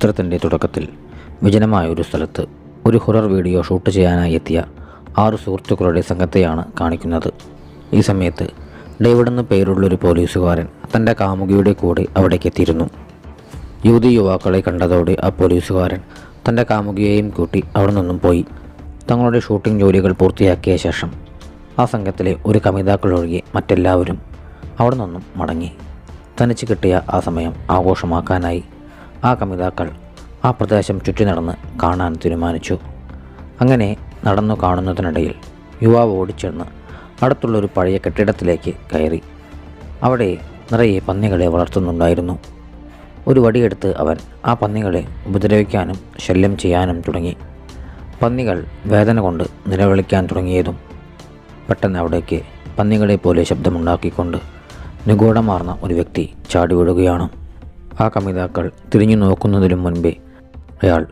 ചിത്രത്തിൻ്റെ തുടക്കത്തിൽ വിജനമായ ഒരു സ്ഥലത്ത് ഒരു ഹൊറർ വീഡിയോ ഷൂട്ട് ചെയ്യാനായി എത്തിയ 6 സുഹൃത്തുക്കളുടെ സംഘത്തെയാണ് കാണിക്കുന്നത്. ഈ സമയത്ത് ഡേവിഡ് എന്ന പേരുള്ളൊരു പോലീസുകാരൻ തൻ്റെ കാമുകിയുടെ കൂടെ അവിടേക്ക് എത്തിയിരുന്നു. യുവാക്കളെ കണ്ടതോടെ ആ പോലീസുകാരൻ തൻ്റെ കാമുകിയെയും കൂട്ടി അവിടെ നിന്നും പോയി. തങ്ങളുടെ ഷൂട്ടിംഗ് ജോലികൾ പൂർത്തിയാക്കിയ ശേഷം ആ സംഘത്തിലെ ഒരു കമിതാക്കളൊഴികെ മറ്റെല്ലാവരും അവിടെ നിന്നും മടങ്ങി. തനിച്ച് കിട്ടിയ ആ സമയം ആഘോഷമാക്കാനായി ആ കമിതാക്കൾ ആ പ്രദേശം ചുറ്റി നടന്ന് കാണാൻ തീരുമാനിച്ചു. അങ്ങനെ നടന്നു കാണുന്നതിനിടയിൽ യുവാവ് ഓടിച്ചെന്ന് അടുത്തുള്ളൊരു പഴയ കെട്ടിടത്തിലേക്ക് കയറി. അവിടെ നിറയെ പന്നികളെ വളർത്തുന്നുണ്ടായിരുന്നു. ഒരു വടിയെടുത്ത് അവൻ ആ പന്നികളെ ഉപദ്രവിക്കാനും ശല്യം ചെയ്യാനും തുടങ്ങി. പന്നികൾ വേദന കൊണ്ട് നിലവിളിക്കാൻ തുടങ്ങിയതും പെട്ടെന്ന് അവിടേക്ക് പന്നികളെ പോലെ ശബ്ദമുണ്ടാക്കിക്കൊണ്ട് നിഗൂഢമാർന്ന ഒരു വ്യക്തി ചാടി വീഴുകയാണ്. ആ കമിതാക്കൾ തിരിഞ്ഞു നോക്കുന്നതിലും മുൻപേ അയാൾ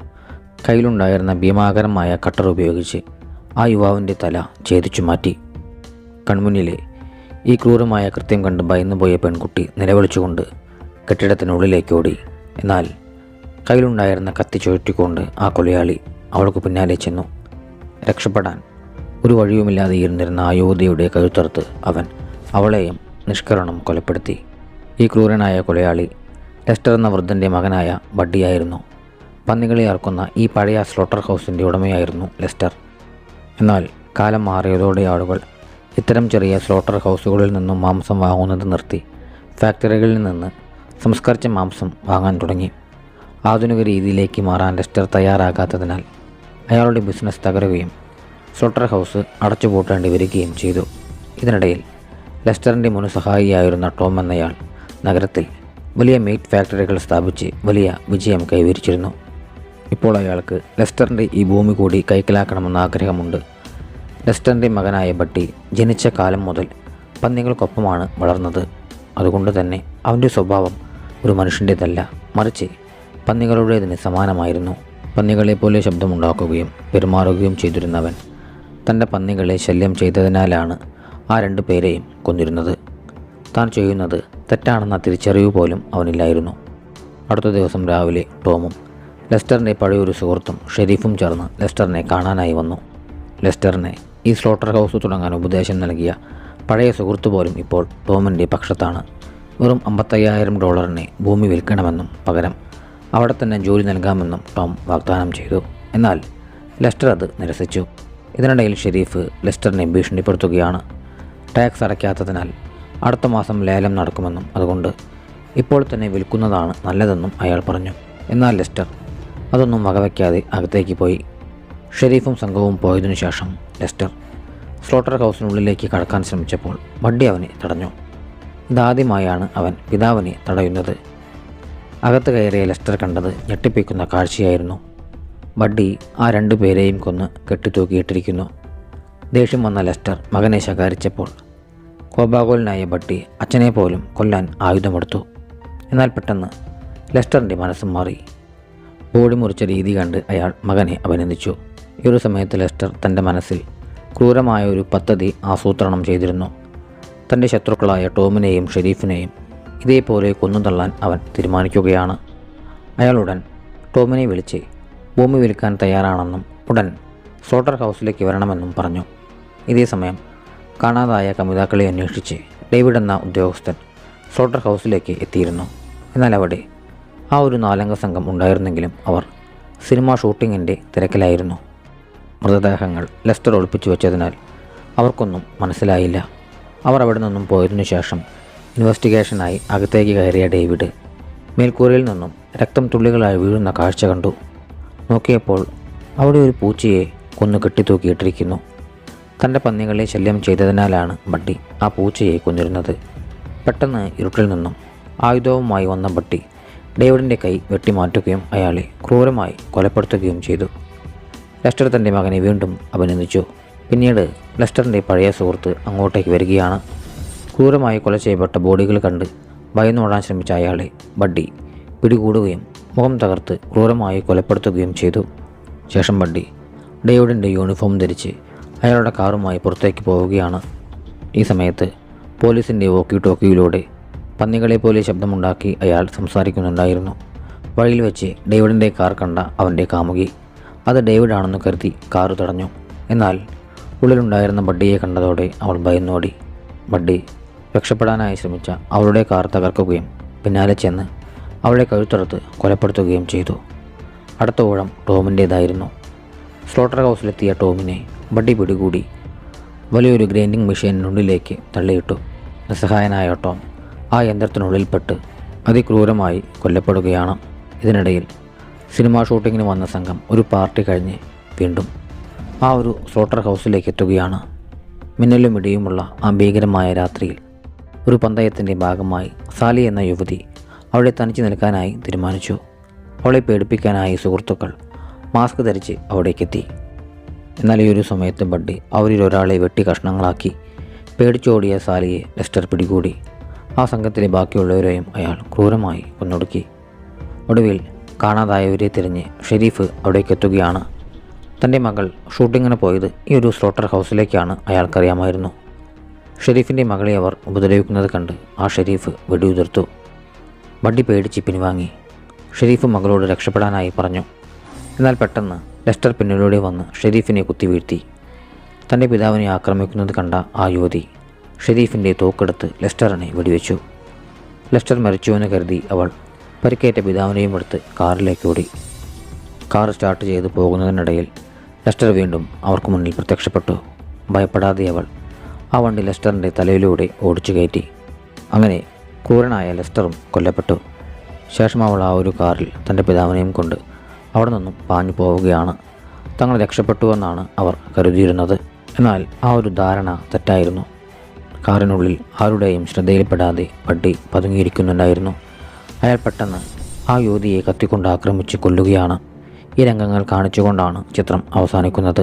കയ്യിലുണ്ടായിരുന്ന ഭീമാകരമായ കട്ടർ ഉപയോഗിച്ച് ആ യുവാവിൻ്റെ തല ഛേദിച്ചു മാറ്റി. കൺമുന്നിലെ ഈ ക്രൂരമായ കൃത്യം കണ്ട് ഭയന്നുപോയ പെൺകുട്ടി നിലവിളിച്ചുകൊണ്ട് കെട്ടിടത്തിനുള്ളിലേക്ക് ഓടി. എന്നാൽ കയ്യിലുണ്ടായിരുന്ന കത്തി ചുഴറ്റിക്കൊണ്ട് ആ കൊലയാളി അവൾക്ക് പിന്നാലെ ചെന്നു. രക്ഷപ്പെടാൻ ഒരു വഴിയുമില്ലാതെ ഇരുന്നിരുന്ന ആ യുവതിയുടെ കഴുത്തറുത്ത് അവൻ അവളെയും നിഷ്കരണം കൊലപ്പെടുത്തി. ഈ ക്രൂരനായ കൊലയാളി ലെസ്റ്റർ എന്ന വൃദ്ധൻ്റെ മകനായ ബഡ്ഡിയായിരുന്നു. പന്നികളെ അറക്കുന്ന ഈ പഴയ സ്ലോട്ടർ ഹൗസിൻ്റെ ഉടമയായിരുന്നു ലെസ്റ്റർ. എന്നാൽ കാലം മാറിയതോടെ ആളുകൾ ഇത്തരം ചെറിയ സ്ലോട്ടർ ഹൗസുകളിൽ നിന്നും മാംസം വാങ്ങുന്നത് നിർത്തി ഫാക്ടറികളിൽ നിന്ന് സംസ്കരിച്ച മാംസം വാങ്ങാൻ തുടങ്ങി. ആധുനിക രീതിയിലേക്ക് മാറാൻ ലെസ്റ്റർ തയ്യാറാകാത്തതിനാൽ അയാളുടെ ബിസിനസ് തകരുകയും സ്ലോട്ടർ ഹൗസ് അടച്ചുപൂട്ടേണ്ടി വരികയും ചെയ്തു. ഇതിനിടയിൽ ലെസ്റ്ററിൻ്റെ മുൻ സഹായിയായിരുന്ന ടോം എന്നയാൾ നഗരത്തിൽ വലിയ മീറ്റ് ഫാക്ടറികൾ സ്ഥാപിച്ച് വലിയ വിജയം കൈവരിച്ചിരുന്നു. ഇപ്പോൾ അയാൾക്ക് ലെസ്റ്ററിൻ്റെ ഈ ഭൂമി കൂടി കൈക്കലാക്കണമെന്ന ആഗ്രഹമുണ്ട്. ലെസ്റ്ററിൻ്റെ മകനായ ബഡ്ഡി ജനിച്ച കാലം മുതൽ പന്നികൾക്കൊപ്പമാണ് വളർന്നത്. അതുകൊണ്ട് തന്നെ അവൻ്റെ സ്വഭാവം ഒരു മനുഷ്യൻ്റേതല്ല, മറിച്ച് പന്നികളുടേതിന് സമാനമായിരുന്നു. പന്നികളെ പോലെ ശബ്ദമുണ്ടാക്കുകയും പെരുമാറുകയും ചെയ്തിരുന്നവൻ തൻ്റെ പന്നികളെ ശല്യം ചെയ്തതിനാലാണ് ആ 2 പേരെയും കൊന്നിരുന്നത്. താൻ ചെയ്യുന്നത് തെറ്റാണെന്ന തിരിച്ചറിവ് പോലും അവനില്ലായിരുന്നു. അടുത്ത ദിവസം രാവിലെ ടോമും ലെസ്റ്ററിൻ്റെ പഴയൊരു സുഹൃത്തും ഷെരീഫും ചേർന്ന് ലെസ്റ്ററിനെ കാണാനായി വന്നു. ലെസ്റ്ററിനെ ഈ സ്ലോട്ടർ ഹൗസ് തുടങ്ങാൻ ഉപദേശം നൽകിയ പഴയ സുഹൃത്ത് പോലും ഇപ്പോൾ ടോമിൻ്റെ പക്ഷത്താണ്. വെറും $55,000 ഭൂമി വിൽക്കണമെന്നും പകരം അവിടെ തന്നെ ജോലി നൽകാമെന്നും ടോം വാഗ്ദാനം ചെയ്തു. എന്നാൽ ലെസ്റ്റർ അത് നിരസിച്ചു. ഇതിനിടയിൽ ഷെരീഫ് ലെസ്റ്ററിനെ ഭീഷണിപ്പെടുത്തുകയാണ്. ടാക്സ് അടയ്ക്കാത്തതിനാൽ അടുത്ത മാസം ലേലം നടക്കുമെന്നും അതുകൊണ്ട് ഇപ്പോൾ തന്നെ വിൽക്കുന്നതാണ് നല്ലതെന്നും അയാൾ പറഞ്ഞു. എന്നാൽ ലെസ്റ്റർ അതൊന്നും വകവയ്ക്കാതെ അകത്തേക്ക് പോയി. ഷെരീഫും സംഘവും പോയതിനു ശേഷം ലെസ്റ്റർ സ്ലോട്ടർ ഹൗസിനുള്ളിലേക്ക് കടക്കാൻ ശ്രമിച്ചപ്പോൾ ബഡ്ഡി അവനെ തടഞ്ഞു. ഇതാദ്യമായാണ് അവൻ പിതാവിനെ തടയുന്നത്. അകത്ത് കയറിയ ലെസ്റ്റർ കണ്ടത് ഞെട്ടിപ്പിക്കുന്ന കാഴ്ചയായിരുന്നു. ബഡ്ഡി ആ 2 പേരെയും കൊന്ന് കെട്ടിത്തൂക്കിയിട്ടിരിക്കുന്നു. ദേഷ്യം വന്ന ലെസ്റ്റർ മകനെ ശകാരിച്ചപ്പോൾ കോപാകുലനായ ബഡ്ഡി അച്ഛനെ പോലും കൊല്ലാൻ ആയുധമെടുത്തു. എന്നാൽ പെട്ടെന്ന് ലെസ്റ്ററിൻ്റെ മനസ്സും മാറി. ബോഡി മുറിച്ച രീതി കണ്ട് അയാൾ മകനെ അഭിനന്ദിച്ചു. ഈ ഒരു സമയത്ത് ലെസ്റ്റർ തൻ്റെ മനസ്സിൽ ക്രൂരമായ ഒരു പദ്ധതി ആസൂത്രണം ചെയ്തിരുന്നു. തൻ്റെ ശത്രുക്കളായ ടോമിനെയും ഷെരീഫിനെയും ഇതേപോലെ കൊന്നുതള്ളാൻ അവൻ തീരുമാനിക്കുകയാണ്. അയാളുടൻ ടോമിനെ വിളിച്ച് ഭൂമി വിൽക്കാൻ തയ്യാറാണെന്നും ഉടൻ സ്ലോട്ടർ ഹൗസിലേക്ക് വരണമെന്നും പറഞ്ഞു. ഇതേ സമയം കാണാതായ കമിതാക്കളെ അന്വേഷിച്ച് ഡേവിഡ് എന്ന ഉദ്യോഗസ്ഥൻ സ്ലോട്ടർ ഹൗസിലേക്ക് എത്തിയിരുന്നു. എന്നാൽ അവിടെ ആ ഒരു 4 അംഗ സംഘം ഉണ്ടായിരുന്നെങ്കിലും അവർ സിനിമ ഷൂട്ടിങ്ങിൻ്റെ തിരക്കിലായിരുന്നു. മൃതദേഹങ്ങൾ ലെസ്റ്റർ ഒളിപ്പിച്ചു വെച്ചതിനാൽ അവർക്കൊന്നും മനസ്സിലായില്ല. അവർ അവിടെ നിന്നും പോയതിനു ശേഷം ഇൻവെസ്റ്റിഗേഷനായി അകത്തേക്ക് കയറിയ ഡേവിഡ് മേൽക്കൂരയിൽ നിന്നും രക്തം തുള്ളികളായി വീഴുന്ന കാഴ്ച കണ്ടു. നോക്കിയപ്പോൾ അവിടെ ഒരു പൂച്ചയെ കൊന്നു കെട്ടിത്തൂക്കിയിട്ടിരിക്കുന്നു. തൻ്റെ പന്നികളെ ശല്യം ചെയ്തതിനാലാണ് ബഡ്ഡി ആ പൂച്ചയെ കൊന്നിരുന്നത്. പെട്ടെന്ന് ഇരുട്ടിൽ നിന്നും ആയുധവുമായി വന്ന ബഡ്ഡി ഡേവിഡിൻ്റെ കൈ വെട്ടിമാറ്റുകയും അയാളെ ക്രൂരമായി കൊലപ്പെടുത്തുകയും ചെയ്തു. ലെസ്റ്റർ തൻ്റെ മകനെ വീണ്ടും അഭിനന്ദിച്ചു. പിന്നീട് ലെസ്റ്ററിൻ്റെ പഴയ സുഹൃത്ത് അങ്ങോട്ടേക്ക് വരികയാണ്. ക്രൂരമായി കൊല ചെയ്യപ്പെട്ട ബോഡികൾ കണ്ട് ഭയന്നോടാൻ ശ്രമിച്ച അയാളെ ബഡ്ഡി പിടികൂടുകയും മുഖം തകർത്ത് ക്രൂരമായി കൊലപ്പെടുത്തുകയും ചെയ്തു. ശേഷം ബഡ്ഡി ഡേവിഡിൻ്റെ യൂണിഫോം ധരിച്ച് അയാളുടെ കാറുമായി പുറത്തേക്ക് പോവുകയാണ്. ഈ സമയത്ത് പോലീസിൻ്റെ വോക്കി ടോക്കിയിലൂടെ പന്നികളെ പോലെ ശബ്ദമുണ്ടാക്കി അയാൾ സംസാരിക്കുന്നുണ്ടായിരുന്നു. വഴിയിൽ വെച്ച് ഡേവിഡിൻ്റെ കാർ കണ്ട അവൻ്റെ കാമുകി അത് ഡേവിഡാണെന്ന് കരുതി കാറ് തടഞ്ഞു. എന്നാൽ ഉള്ളിലുണ്ടായിരുന്ന ബഡ്ഡിയെ കണ്ടതോടെ അവൾ ഭയന്നോടി. ബഡ്ഡി രക്ഷപ്പെടാനായി ശ്രമിച്ച അവളുടെ കാർ തകർക്കുകയും പിന്നാലെ ചെന്ന് അവളെ കഴുത്തറുത്ത് കൊലപ്പെടുത്തുകയും ചെയ്തു. അടുത്ത ഊഴം ടോമിൻ്റേതായിരുന്നു. സ്ലോട്ടർ ഹൗസിലെത്തിയ ടോമിനെ ബഡ്ഡി പിടികൂടി വലിയൊരു ഗ്രൈൻഡിംഗ് മെഷീനുള്ളിലേക്ക് തള്ളിയിട്ടു. നിസ്സഹായനായ ടോം ആ യന്ത്രത്തിനുള്ളിൽപ്പെട്ട് അതിക്രൂരമായി കൊല്ലപ്പെടുകയാണ്. ഇതിനിടയിൽ സിനിമാ ഷൂട്ടിങ്ങിന് വന്ന സംഘം ഒരു പാർട്ടി കഴിഞ്ഞ് വീണ്ടും ആ ഒരു സ്ലോട്ടർ ഹൗസിലേക്ക് എത്തുകയാണ്. മിന്നലും ഇടിയുമുള്ള ആ ഭീകരമായ രാത്രിയിൽ ഒരു പന്തയത്തിൻ്റെ ഭാഗമായി സാലി എന്ന യുവതി അവിടെ തനിച്ച് നിൽക്കാനായി തീരുമാനിച്ചു. അവളെ പേടിപ്പിക്കാനായി സുഹൃത്തുക്കൾ മാസ്ക് ധരിച്ച് അവിടേക്കെത്തി. എന്നാൽ ഈ ഒരു സമയത്ത് ബഡ്ഡി അവരിൽ ഒരാളെ വെട്ടി കഷ്ണങ്ങളാക്കി പേടിച്ചോടിയ സാലിയെ ലെസ്റ്റർ പിടികൂടി. ആ സംഘത്തിലെ ബാക്കിയുള്ളവരെയും അയാൾ ക്രൂരമായി കൊന്നൊടുക്കി. ഒടുവിൽ കാണാതായവരെ തിരഞ്ഞ് ഷെരീഫ് അവിടേക്കെത്തുകയാണ്. തൻ്റെ മകൾ ഷൂട്ടിങ്ങിന് പോയത് ഈ ഒരു സ്ലോട്ടർ ഹൗസിലേക്കാണ് അയാൾക്കറിയാമായിരുന്നു. ഷെരീഫിൻ്റെ മകളെ അവർ ഉപദ്രവിക്കുന്നത് കണ്ട് ആ ഷെരീഫ് വെടിയുതിർത്തു. ബഡ്ഡി പേടിച്ച് പിൻവാങ്ങി. ഷെരീഫ് മകളോട് രക്ഷപ്പെടാനായി പറഞ്ഞു. എന്നാൽ പെട്ടെന്ന് ലെസ്റ്റർ പിന്നിലൂടെ വന്ന് ഷെരീഫിനെ കുത്തിവീഴ്ത്തി. തൻ്റെ പിതാവിനെ ആക്രമിക്കുന്നത് കണ്ട ആ യുവതി ഷെരീഫിൻ്റെ തോക്കെടുത്ത് ലെസ്റ്ററിനെ വെടിവെച്ചു. ലെസ്റ്റർ മരിച്ചുവെന്ന് കരുതി അവൾ പരിക്കേറ്റ പിതാവിനെയും എടുത്ത് കാറിലേക്ക് ഓടി. കാർ സ്റ്റാർട്ട് ചെയ്ത് പോകുന്നതിനിടയിൽ ലെസ്റ്റർ വീണ്ടും അവർക്ക് മുന്നിൽ പ്രത്യക്ഷപ്പെട്ടു. ഭയപ്പെടാതെ അവൾ ആ വണ്ടി ലെസ്റ്ററിൻ്റെ തലയിലൂടെ ഓടിച്ചു കയറ്റി. അങ്ങനെ ക്രൂരനായ ലെസ്റ്ററും കൊല്ലപ്പെട്ടു. ശേഷം അവൾ ആ ഒരു കാറിൽ തൻ്റെ പിതാവിനെയും കൊണ്ട് അവിടെ നിന്നും പാഞ്ഞു പോവുകയാണ്. തങ്ങൾ രക്ഷപ്പെട്ടുവെന്നാണ് അവർ കരുതിയിരുന്നത്. എന്നാൽ ആ ഒരു ധാരണ തെറ്റായിരുന്നു. കാറിനുള്ളിൽ ആരുടെയും ശ്രദ്ധയിൽപ്പെടാതെ ബഡ്ഡി പതുങ്ങിയിരിക്കുന്നുണ്ടായിരുന്നു. അയാൾ പെട്ടെന്ന് ആ യുവതിയെ കത്തിക്കൊണ്ട് ആക്രമിച്ച് കൊല്ലുകയാണ്. ഈ രംഗങ്ങൾ കാണിച്ചുകൊണ്ടാണ് ചിത്രം അവസാനിക്കുന്നത്.